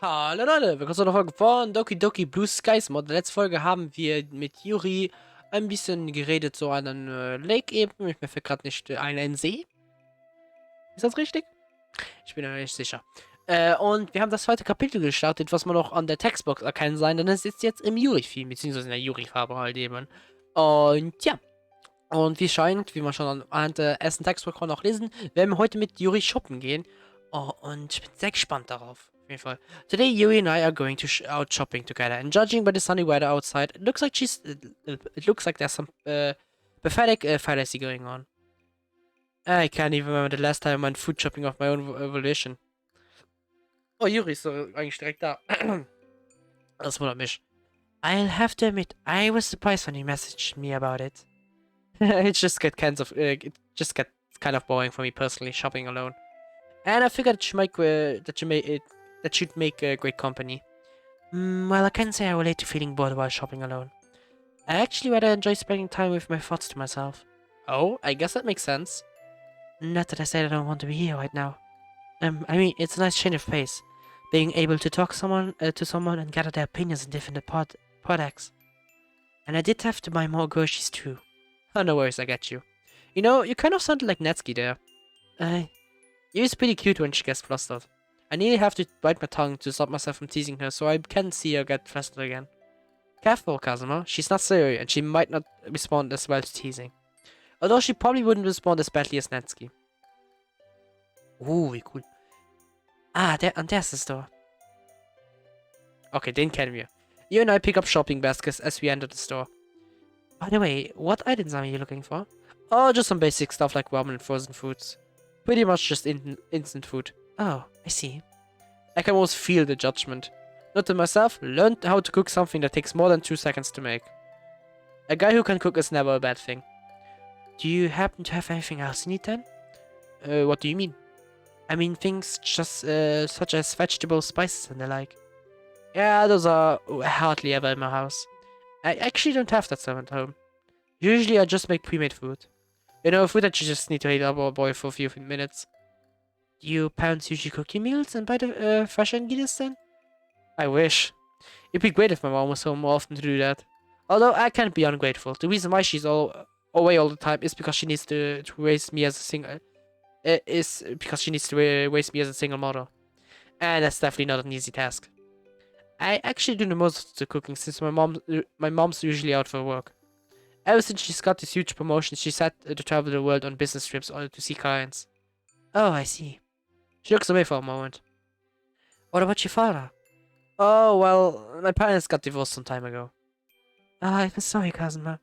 Hallo Leute, willkommen zu einer Folge von Doki Doki Blue Skies Mod. In der letzten Folge haben wir mit Yuri ein bisschen geredet, so an einem Lake eben. Mir fällt gerade nicht ein See. Ist das richtig? Ich bin mir nicht sicher. Und wir haben das zweite Kapitel gestartet, was man auch an der Textbox erkennen sein, denn es ist jetzt im Yuri-Theme, beziehungsweise in der Yuri-Farbe halt eben. Und ja. Und wie scheint, wie man schon anhand der ersten Textbox noch lesen, werden wir heute mit Yuri shoppen gehen. Oh, und ich bin sehr gespannt darauf. Auf jeden Fall. Today, Yuri and I are going to out shopping together, and judging by the sunny weather outside, it looks like there's some pathetic fallacy going on. I can't even remember the last time I went food shopping of my own volition. Oh, Yuri ist so eigentlich direkt da. Das wundert mich. I'll have to admit, I was surprised when you messaged me about it. It just gets kind of boring for me personally, shopping alone. And I figured that should make a great company. Well, I can't say I relate to feeling bored while shopping alone. I actually rather enjoy spending time with my thoughts to myself. Oh, I guess that makes sense. Not that I said I don't want to be here right now. I mean, it's a nice change of pace. Being able to talk to someone and gather their opinions in different products. And I did have to buy more groceries too. Oh, no worries, I get you. You know, you kind of sounded like Natsuki there. Yuri's pretty cute when she gets flustered. I nearly have to bite my tongue to stop myself from teasing her so I can see her get flustered again. Careful, Kazuma. She's not Sayori and she might not respond as well to teasing. Although she probably wouldn't respond as badly as Natsuki. Wie cool. Ah, there's the store. Okay, den kennen wir. You and I pick up shopping baskets as we enter the store. By the way, what items are you looking for? Oh, just some basic stuff like ramen and frozen foods. Pretty much just instant food. Oh, I see. I can almost feel the judgment. Not to myself, learned how to cook something that takes more than 2 seconds to make. A guy who can cook is never a bad thing. Do you happen to have anything else you need then? What do you mean? I mean things just such as vegetables, spices and the like. Yeah, those are hardly ever in my house. I actually don't have that stuff at home. Usually I just make pre-made food. You know, food that you just need to heat up or boil for a few minutes. Do your parents usually cook your meals and buy the fresh ingredients then? I wish. It'd be great if my mom was home more often to do that. Although I can't be ungrateful. The reason why she's away all the time is because she needs to raise me as a single... raise me as a single mother. And that's definitely not an easy task. I actually do the most of the cooking since my mom's usually out for work. Ever since she's got this huge promotion, she's had to travel the world on business trips or to see clients. Oh, I see. She looks away for a moment. What about your father? Oh, well, my parents got divorced some time ago. I'm sorry, Kazuma.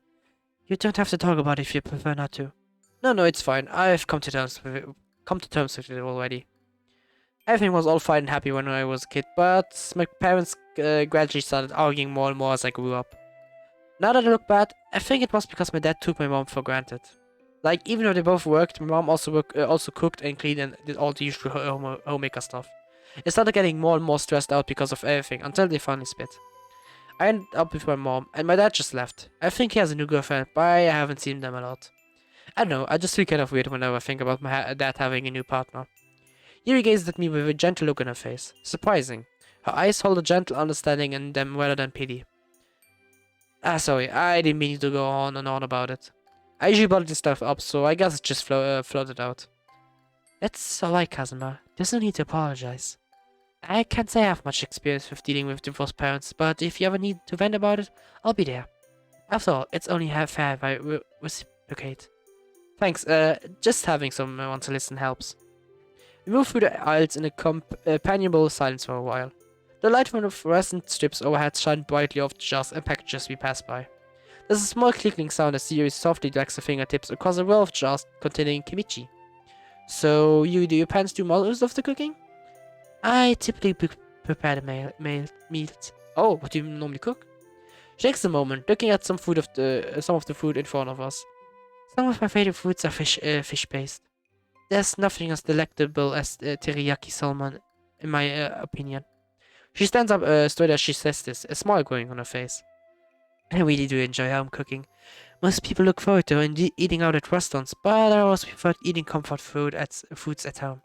You don't have to talk about it if you prefer not to. No, it's fine. I've come to terms with it already. Everything was all fine and happy when I was a kid, but my parents gradually started arguing more and more as I grew up. Now that I look back, I think it was because my dad took my mom for granted. Like, even though they both worked, my mom also cooked and cleaned and did all the usual homemaker stuff. It started getting more and more stressed out because of everything, until they finally split. I ended up with my mom, and my dad just left. I think he has a new girlfriend, but I haven't seen them a lot. I don't know, I just feel kind of weird whenever I think about my dad having a new partner. Yuri gazed at me with a gentle look on her face. Surprising. Her eyes hold a gentle understanding in them rather than pity. Sorry, I didn't mean to go on and on about it. I usually bottle this stuff up, so I guess it just floated out. That's alright, Kazuma. There's no need to apologize. I can't say I have much experience with dealing with divorced parents, but if you ever need to vent about it, I'll be there. After all, it's only fair if I reciprocate. Thanks, just having someone to listen helps. We moved through the aisles in a companionable silence for a while. The light from the fluorescent strips overhead shined brightly off the jars and packages we passed by. There's a small clicking sound as Yuri softly drags her fingertips across a row of jars containing kimchi. So, do your parents do most of the cooking? I typically prepare the meals. Oh, what do you normally cook? She takes a moment, looking at some of the food in front of us. Some of my favorite foods are fish-based. There's nothing as delectable as teriyaki salmon, in my opinion. She stands up straight as she says this, a smile growing on her face. I really do enjoy home cooking. Most people look forward to eating out at restaurants, but I always prefer eating comfort foods at home.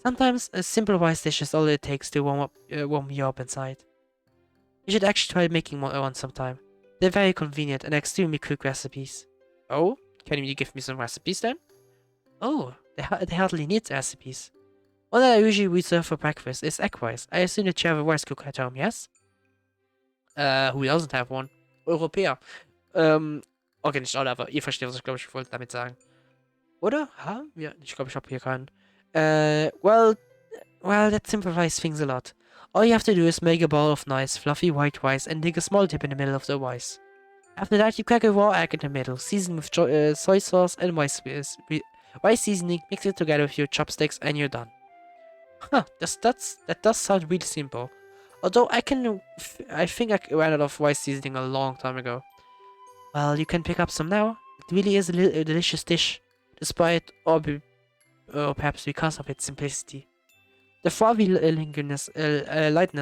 Sometimes a simple rice dish is all it takes to warm you up inside. You should actually try making one sometime. They're very convenient and extremely quick recipes. Oh? Can you give me some recipes then? Oh, they hardly need recipes. One that I usually reserve for breakfast is egg rice. I assume that you have a rice cooker at home, yes? Who doesn't have one? Europäer. Okay, nicht alle, aber ihr versteht, was ich glaube, ich wollte damit sagen. Oder? Ha? Ja, ich glaube, ich habe hier keinen. Well, that simplifies things a lot. All you have to do is make a bowl of nice, fluffy white rice and dig a small dip in the middle of the rice. After that, you crack a raw egg in the middle, season with soy sauce and rice seasoning, mix it together with your chopsticks, and you're done. Huh, that does sound really simple. Although I think I ran out of rice seasoning a long time ago. Well, you can pick up some now. It really is a delicious dish, despite or perhaps because of its simplicity. The frothy lightness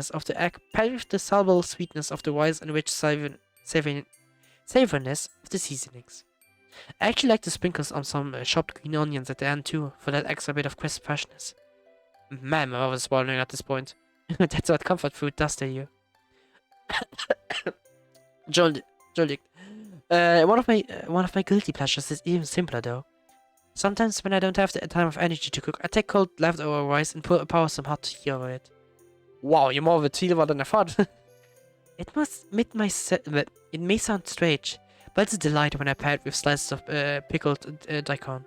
of the egg, paired with the salable sweetness of the rice and rich savoriness of the seasonings. I actually like to sprinkle on some chopped green onions at the end too, for that extra bit of crisp freshness. Man, my mouth is swallowing at this point. That's what comfort food does to you. Entschuldigt. One of my guilty pleasures is even simpler though. Sometimes when I don't have the time or energy to cook, I take cold leftover rice and pour some hot tea over it. Wow, you're more of a tea lover than I thought. It may sound strange, but it's a delight when I pair it with slices of pickled daikon.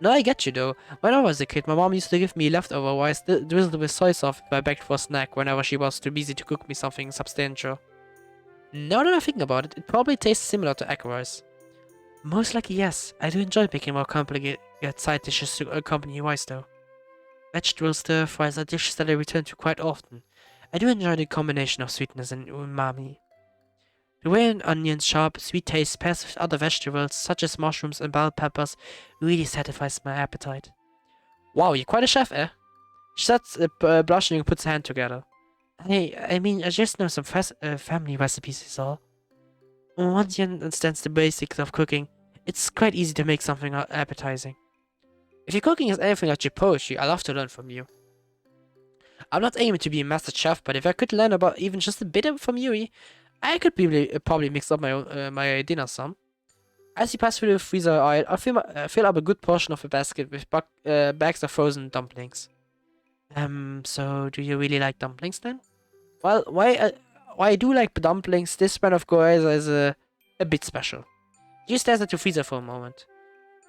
No, I get you though. When I was a kid, my mom used to give me leftover rice drizzled with soy sauce if I begged for a snack whenever she was too busy to cook me something substantial. Now that I think about it, it probably tastes similar to egg rice. Most likely yes, I do enjoy picking more complicated side dishes to accompany rice though. Vegetable stir fries are dishes that I return to quite often. I do enjoy the combination of sweetness and umami. The way an onion's sharp, sweet taste pairs with other vegetables such as mushrooms and bell peppers really satisfies my appetite. Wow, you're quite a chef, eh? She starts blushing and puts her hand together. I mean, I just know some family recipes is all. Once you understand the basics of cooking, it's quite easy to make something appetizing. If your cooking is anything like your poetry, I'd love to learn from you. I'm not aiming to be a master chef, but if I could learn about even just a bit from Yuri, I could probably mix up my dinner some. As you pass through the freezer aisle, I fill up a good portion of the basket with bags of frozen dumplings. So do you really like dumplings then? Well, why I do like dumplings, this brand of gyoza is a bit special. You stare at the freezer for a moment.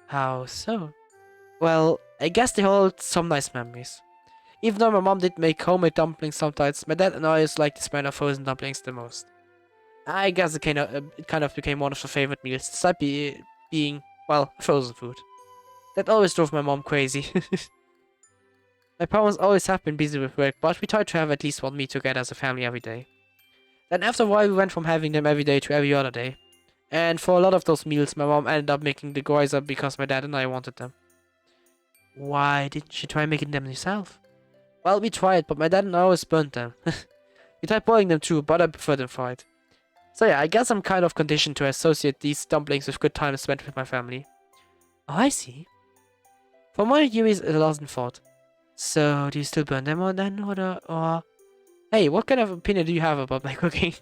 How so? Well, I guess they hold some nice memories. Even though my mom did make homemade dumplings sometimes, my dad and I always liked this brand of frozen dumplings the most. I guess it kind of became one of her favorite meals, despite being, well, frozen food. That always drove my mom crazy. My parents always have been busy with work, but we tried to have at least one meal together as a family every day. Then after a while we went from having them every day to every other day. And for a lot of those meals, my mom ended up making the gyoza because my dad and I wanted them. Why didn't you try making them yourself? Well, we tried, but my dad and I always burnt them. We tried boiling them too, but I prefer them fried. So yeah, I guess I'm kind of conditioned to associate these dumplings with good times spent with my family. Oh, I see. For more Yuri's a lost thought. So, do you still burn them then, or... Hey, what kind of opinion do you have about my cooking?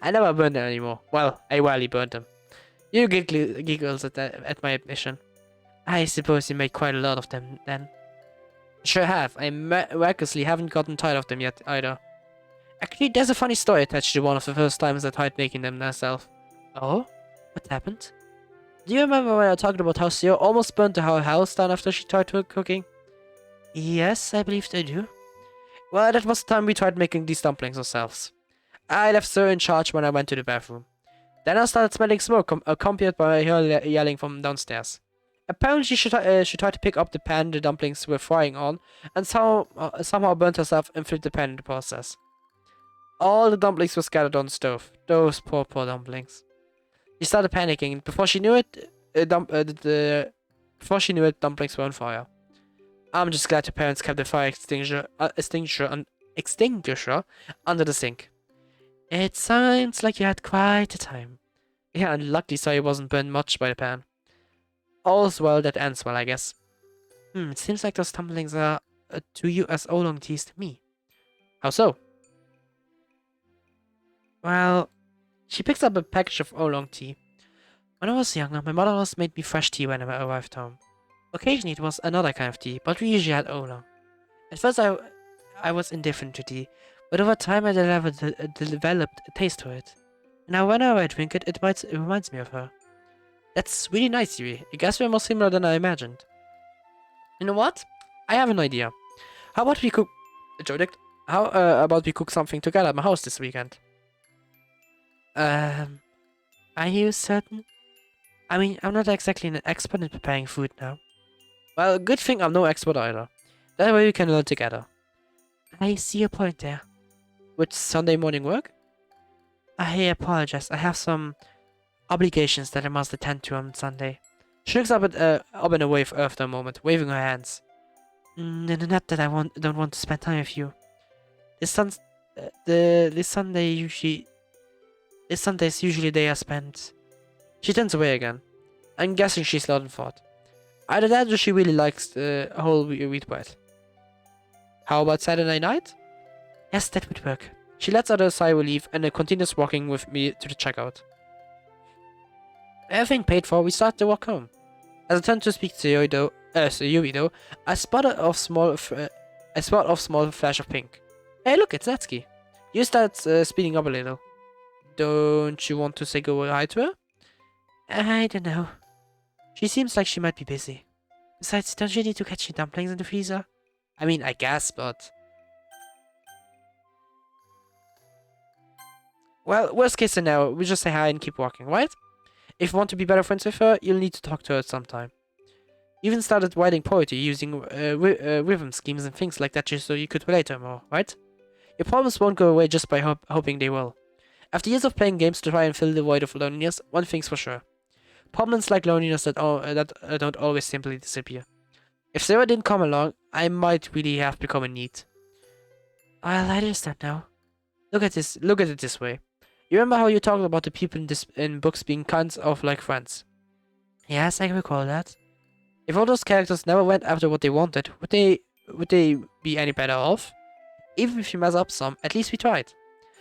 I never burn them anymore. Well, I rarely burn them. You giggles at my admission. I suppose you made quite a lot of them then. Sure have. I miraculously haven't gotten tired of them yet either. Actually, there's a funny story attached to one of the first times I tried making them myself. Oh? What happened? Do you remember when I talked about how Seo almost burnt the whole house down after she tried cooking? Yes, I believe I do. Well, that was the time we tried making these dumplings ourselves. I left Seo in charge when I went to the bathroom. Then I started smelling smoke, accompanied by her yelling from downstairs. Apparently she tried to pick up the pan the dumplings were frying on, and somehow burnt herself and flipped the pan in the process. All the dumplings were scattered on the stove. Those poor dumplings. She started panicking. Before she knew it, dumplings were on fire. I'm just glad your parents kept the fire extinguisher under the sink. It sounds like you had quite a time. Yeah, and luckily Zoe wasn't burned much by the pan. All's well that ends well, I guess. It seems like those dumplings are to you as oolong tea is to me. How so? Well, she picks up a package of oolong tea. When I was younger, my mother always made me fresh tea when I arrived home. Occasionally it was another kind of tea, but we usually had oolong. At first I was indifferent to tea, but over time I developed a taste for it. Now whenever I drink it, it reminds me of her. That's really nice, Yuri. I guess we're more similar than I imagined. You know what? I have an idea. How about we cook... How about we cook something together at my house this weekend? Are you certain? I mean, I'm not exactly an expert in preparing food now. Well, good thing I'm no expert either. That way we can learn together. I see your point there. Would Sunday morning work? I apologize. I have some obligations that I must attend to on Sunday. She looks up and away after a moment, waving her hands. Not that I don't want to spend time with you. This Sunday is usually the day I spend. She turns away again. I'm guessing she's lost in thought. Either that or she really likes the whole wheat bread. How about Saturday night? Yes, that would work. She lets out a sigh of relief and continues walking with me to the checkout. Everything paid for, we start to walk home. As I turn to speak to Yuri though, I spot a small flash of pink. Hey look, it's Natsuki. You start speeding up a little. Don't you want to say goodbye to her? I don't know. She seems like she might be busy. Besides, don't you need to catch your dumplings in the freezer? I mean, I guess, but... Well, worst case scenario, we just say hi and keep walking, right? If you want to be better friends with her, you'll need to talk to her sometime. You even started writing poetry using rhythm schemes and things like that just so you could relate to her more, right? Your problems won't go away just by hoping they will. After years of playing games to try and fill the void of loneliness, one thing's for sure. Problems like loneliness that don't always simply disappear. If Sarah didn't come along, I might really have become in need. Well, I understand now. Look at it this way. You remember how you talked about the people in books being kind of like friends? Yes, I recall that. If all those characters never went after what they wanted, would they be any better off? Even if you mess up some, at least we tried.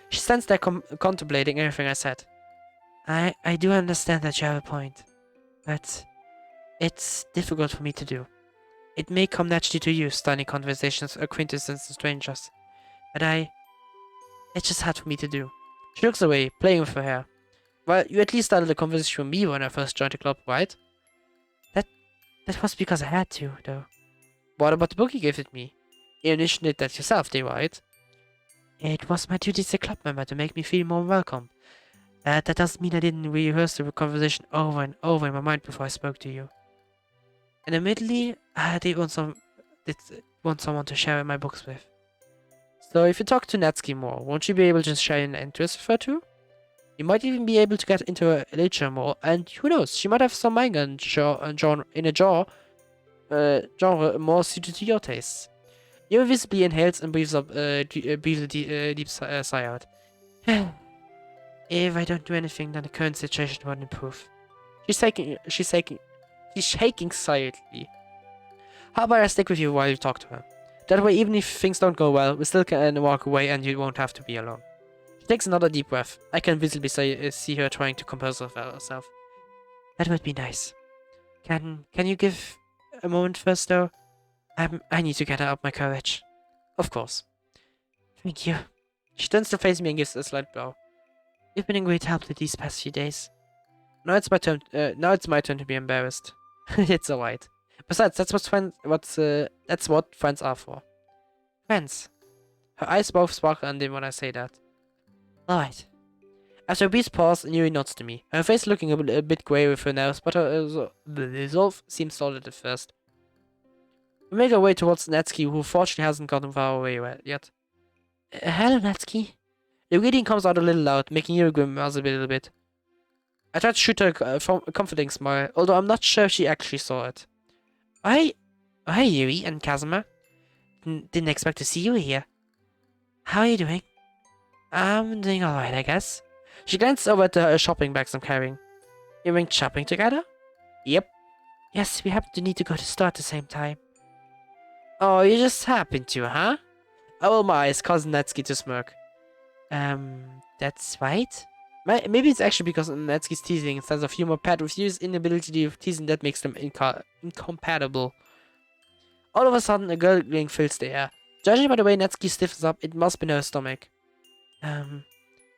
She stands there contemplating everything I said. I do understand that you have a point, but it's difficult for me to do. It may come naturally to you, starting conversations, acquaintances, and strangers, but it's just hard for me to do. She looks away, playing with her hair. Well, you at least started a conversation with me when I first joined the club, right? That was because I had to, though. What about the book you gave it me? You initiated that yourself, right? It was my duty as a club member to make me feel more welcome. That doesn't mean I didn't rehearse the conversation over and over in my mind before I spoke to you. And admittedly, I did want someone to share my books with. So if you talk to Natsuki more, won't you be able to share an interest with her too? You might even be able to get into her literature more, and who knows, she might have some manga in a genre more suited to your tastes. Yuri visibly inhales and breathes a deep sigh out. If I don't do anything, then the current situation won't improve. She's shaking slightly. How about I stick with you while you talk to her? That way, even if things don't go well, we still can walk away and you won't have to be alone. She takes another deep breath. I can visibly see her trying to compose herself. That would be nice. Can you give a moment first, though? I need to gather up my courage. Of course. Thank you. She turns to face me and gives a slight bow. You've been a great help these past few days. Now it's my turn to be embarrassed. It's alright. Besides, that's what friends are for. Friends. Her eyes both sparkle and dim when I say that. Alright. After a brief pause, Yuri nods to me. Her face looking a bit grey with her nails, but her resolve seems solid at first. We make our way towards Natsuki, who fortunately hasn't gotten far away yet. Hello, Natsuki. The greeting comes out a little loud, making Yuri grimace a little bit. I try to shoot her a comforting smile, although I'm not sure if she actually saw it. Hi, Yuri and Kazuma. Didn't expect to see you here. How are you doing? I'm doing alright, I guess. She glances over at the shopping bags I'm carrying. You went shopping together? Yep. Yes, we happen to need to go to the store at the same time. Oh, you just happened to, huh? I roll my eyes, causing Natsuki to smirk. That's right. Maybe it's actually because Natsuki's teasing sense of humor paired with Yuri's inability of teasing that makes them incompatible. All of a sudden, a gurgling fills the air. Judging by the way Natsuki stiffens up, it must be in her stomach.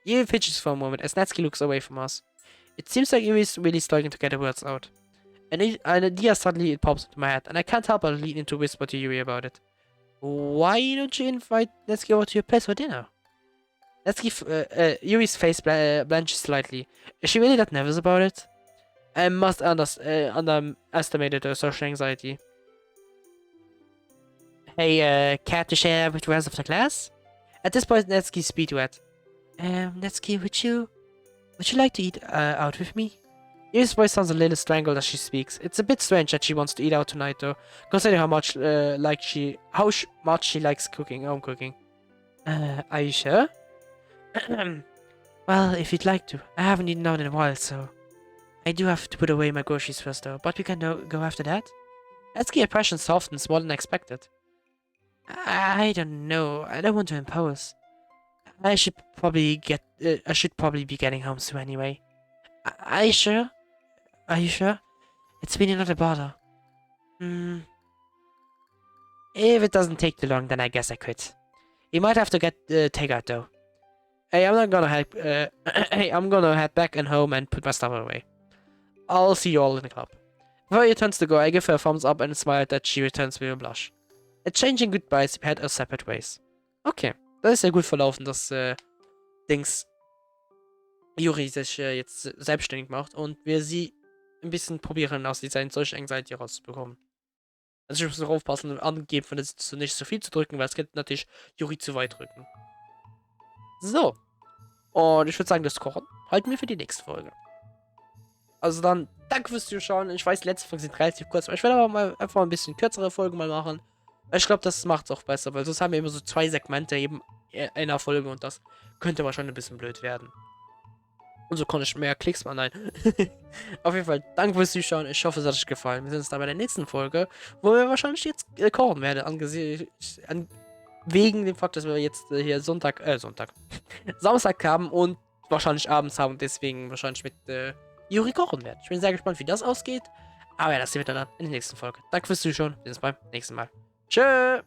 Yuri fidgets for a moment as Natsuki looks away from us. It seems like Yuri is really starting to get the words out. An idea suddenly it pops into my head, and I can't help but lean into whisper to Yuri about it. Why don't you invite Natsuki over to your place for dinner? Yuri's face blanches slightly. Is she really that nervous about it? I must underestimated her social anxiety. Hey, care to share with the rest of the class? At this point, Natsuki's speed wet. Natsuki, would you like to eat out with me? Yuri's voice sounds a little strangled as she speaks. It's a bit strange that she wants to eat out tonight, though, considering how much much she likes home cooking. Are you sure? Well, if you'd like to. I haven't eaten out in a while, so I do have to put away my groceries first, though. But we can go after that. Natsuki's expression softens more than expected. I don't know. I don't want to impose. I should probably be getting home soon anyway. Are you sure? Are you sure? It's been another bother. If it doesn't take too long, then I guess I quit. You might have to get takeout though. Hey, I'm not gonna head. I'm gonna head back and home and put my stuff away. I'll see you all in the club. Before he turns to go, I give her a thumbs up and smile that she returns with a blush. Exchanging goodbyes, we head our separate ways. Okay, das ist ja gut verlaufen, dass Yuri sich jetzt selbstständig macht und wir sie ein bisschen probieren, aus dieser Social Anxiety rauszubekommen. Also ich muss noch aufpassen und angeben, von das nicht so viel zu drücken, weil es könnte natürlich Yuri zu weit drücken. So. Und ich würde sagen, das Kochen halten wir für die nächste Folge. Also dann, danke fürs Zuschauen. Ich weiß, die letzten Folgen sind relativ kurz, aber ich werde aber mal einfach ein bisschen kürzere Folgen mal machen. Ich glaube, das macht es auch besser, weil sonst haben wir immer so 2 Segmente eben in einer Folge und das könnte wahrscheinlich ein bisschen blöd werden. Und so konnte ich mehr Klicks machen. Nein. Auf jeden Fall, danke fürs Zuschauen. Ich hoffe, es hat euch gefallen. Wir sehen uns dann bei der nächsten Folge, wo wir wahrscheinlich jetzt kochen werden. Wegen dem Fakt, dass wir jetzt hier Samstag haben und wahrscheinlich abends haben und deswegen wahrscheinlich mit Yuri kochen werden. Ich bin sehr gespannt, wie das ausgeht. Aber ja, das sehen wir dann in der nächsten Folge. Danke fürs Zuschauen. Wir sehen uns beim nächsten Mal. Tschö!